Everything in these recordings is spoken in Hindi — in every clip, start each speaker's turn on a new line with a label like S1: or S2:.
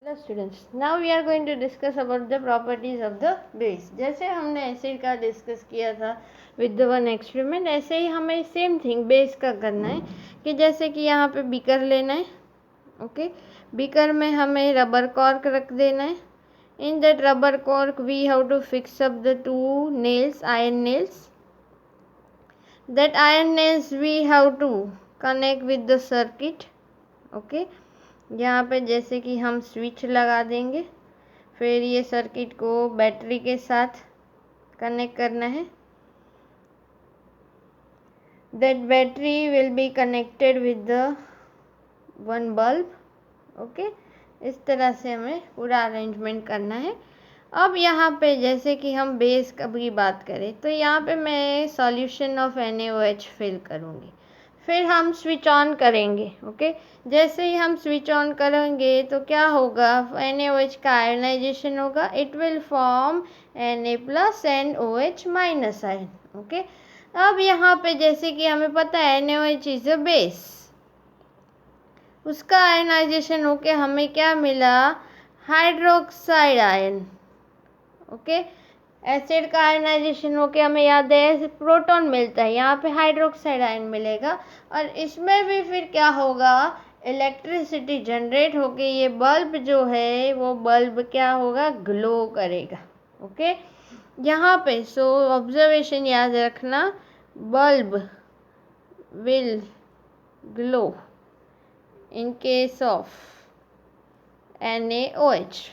S1: Hello students, now we are going to discuss about the properties of the base. जैसे हमने एसिड का डिस्कस किया था विद द वन एक्सपेरिमेंट, ऐसे ही हमें सेम थिंग बेस का करना है कि जैसे कि यहाँ पे बीकर लेना है। ओके, बीकर में हमें रबर कॉर्क रख देना है। In that rubber cork we have to fix up the two nails, iron nails. That iron nails we have to connect with the circuit. Okay, यहाँ पे जैसे कि हम स्विच लगा देंगे, फिर ये सर्किट को बैटरी के साथ कनेक्ट करना है. That battery will be connected with the one bulb. Okay, इस तरह से हमें पूरा अरेंजमेंट करना है. अब यहाँ पे जैसे कि हम बेस की बात करें तो यहाँ पे मैं सॉल्यूशन ऑफ NaOH फिल करूँगी, फिर हम स्विच ऑन करेंगे. ओके, जैसे ही हम स्विच ऑन करेंगे तो क्या होगा, NaOH का आयनाइजेशन होगा. It will form Na plus and OH minus ion. Okay, अब यहाँ पे जैसे कि हमें पता है NaOH इज अ बेस, उसका आयनाइजेशन होके हमें क्या मिला, हाइड्रोक्साइड आयन. ओके, एसिड का आयनाइजेशन होके हमें याद है प्रोटॉन मिलता है, यहाँ पे हाइड्रोक्साइड आयन मिलेगा. और इसमें भी फिर क्या होगा, इलेक्ट्रिसिटी जनरेट होके ये बल्ब जो है वो बल्ब क्या होगा, ग्लो करेगा. ओके, यहाँ पे सो ऑब्जर्वेशन याद रखना, bulb will glow in case of NaOH.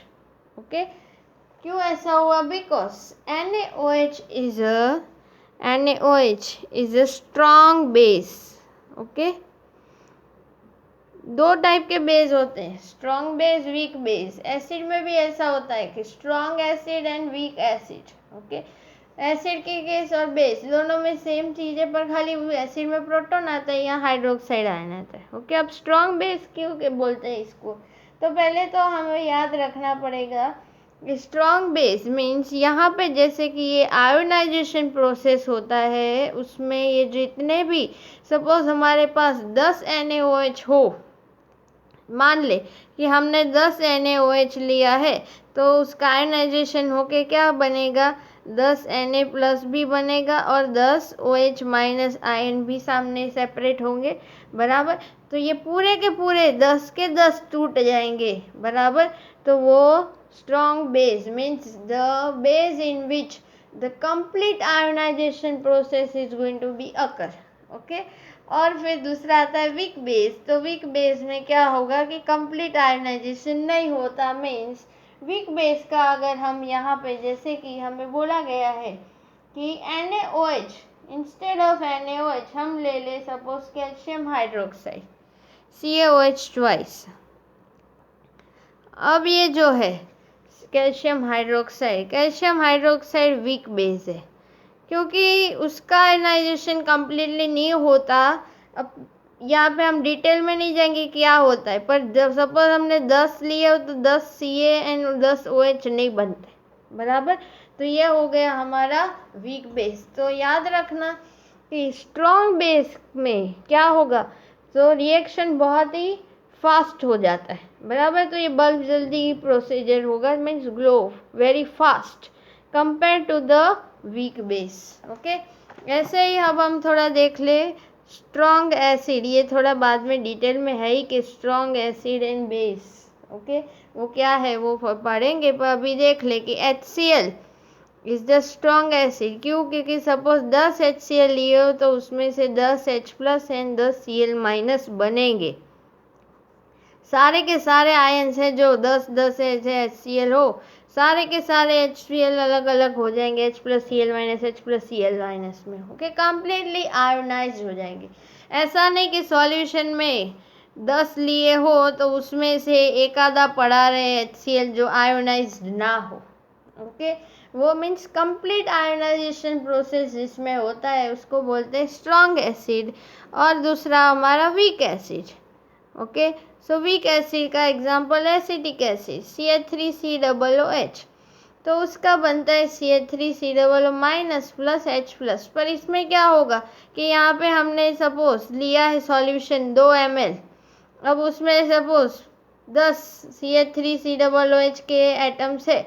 S1: Okay, क्यों ऐसा हुआ, because NaOH is a strong base. Okay, दो टाइप के बेस होते हैं, strong base, weak base. Acid में भी ऐसा होता है कि strong acid and week acid. Okay, acid के केस और बेस दोनों में सेम चीज़ है, पर खाली एसिड में प्रोटॉन आता है, यहाँ हाइड्रोक्साइड आयन आता है. ओके, अब स्ट्रॉन्ग बेस क्यों के बोलते हैं इसको, तो पहले तो हमें याद रखना पड़ेगा स्ट्रॉन्ग बेस मीन्स यहाँ पे जैसे कि ये आयोनाइजेशन प्रोसेस होता है, उसमें ये जितने भी, सपोज हमारे पास 10 NaOH हो, मान ले कि हमने 10 NaOH लिया है, तो उसका आयोनाइजेशन होके क्या बनेगा, 10 Na प्लस भी बनेगा और 10 OH माइनस आयन भी सामने सेपरेट होंगे. बराबर, तो ये पूरे के पूरे 10 के 10 टूट जाएंगे. बराबर, तो वो strong base means the base in which the complete ionization process is going to be occur. Okay, और फिर दूसरा आता है वीक बेस. तो वीक बेस में क्या होगा कि कंप्लीट आयनाइजेशन नहीं होता. मीन्स वीक बेस का अगर हम यहाँ पे जैसे कि हमें बोला गया है कि NaOH इंस्टेड ऑफ NaOH हम ले ले suppose calcium hydroxide, CaOH twice. अब ये जो है कैल्शियम हाइड्रोक्साइड वीक बेस है, क्योंकि उसका आयनाइजेशन कम्प्लीटली नहीं होता. अब यहाँ पे हम डिटेल में नहीं जाएंगे क्या होता है, पर जब सपोज हमने 10 लिए हो तो 10 Ca एंड 10 OH नहीं बनते. बराबर, तो ये हो गया हमारा वीक बेस. तो याद रखना कि स्ट्रॉन्ग बेस में क्या होगा, तो रिएक्शन बहुत ही फास्ट हो जाता है. बराबर, तो ये बल्ब जल्दी प्रोसीजर होगा, means glow very fast compare to the weak base. Okay, ऐसे ही अब हम थोड़ा देख ले स्ट्रॉन्ग एसिड. ये थोड़ा बाद में डिटेल में है ही कि strong acid and base. Okay, वो क्या है वो पढ़ेंगे, पर अभी देख ले कि HCl is the strong acid. क्यों, क्योंकि सपोज 10 HCl लिए हो तो उसमें से 10 H plus and 10 Cl minus बनेंगे. सारे के सारे आयन्स हैं जो 10 HCl हो, सारे के सारे HCl अलग अलग हो जाएंगे, H plus Cl minus H plus Cl minus में. ओके, कम्प्लीटली आयोनाइज हो जाएंगे. ऐसा नहीं कि सॉल्यूशन में 10 लिए हो तो उसमें से एक आधा पड़ा रहे HCl जो आयोनाइज ना हो. ओके, वो मीन्स कंप्लीट आयोनाइजेशन प्रोसेस जिसमें होता है उसको बोलते हैं स्ट्रॉन्ग एसिड, और दूसरा हमारा week acid. Okay, so weak acid का एग्जांपल एसिटिक एसिड CH3COOH, तो उसका बनता है CH3COO minus plus H plus. पर इसमें क्या होगा कि यहाँ पे हमने सपोज लिया है सॉल्यूशन 2 ml, अब उसमें सपोज 10 CH3COOH के एटम्स है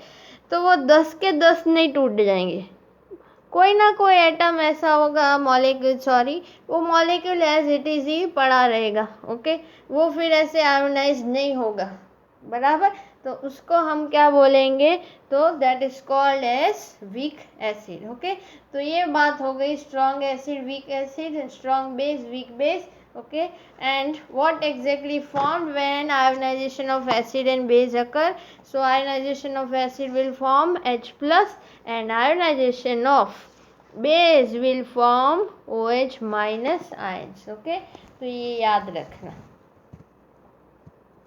S1: तो वो 10 के 10 नहीं टूट जाएंगे, कोई ना कोई एटम ऐसा होगा, मॉलिक्यूल वो मॉलिक्यूल एज इट इज ही पड़ा रहेगा। ओके, वो फिर ऐसे आयोनाइज नहीं होगा, बराबर। तो उसको हम क्या बोलेंगे, तो that is called as weak acid. Okay, तो ये बात हो गई strong acid, weak acid, strong base, weak base. Okay, and what exactly formed when ionization of acid and base occur? So ionization of acid will form H plus and ionization of base will form OH minus ions. Okay, तो ये याद रखना।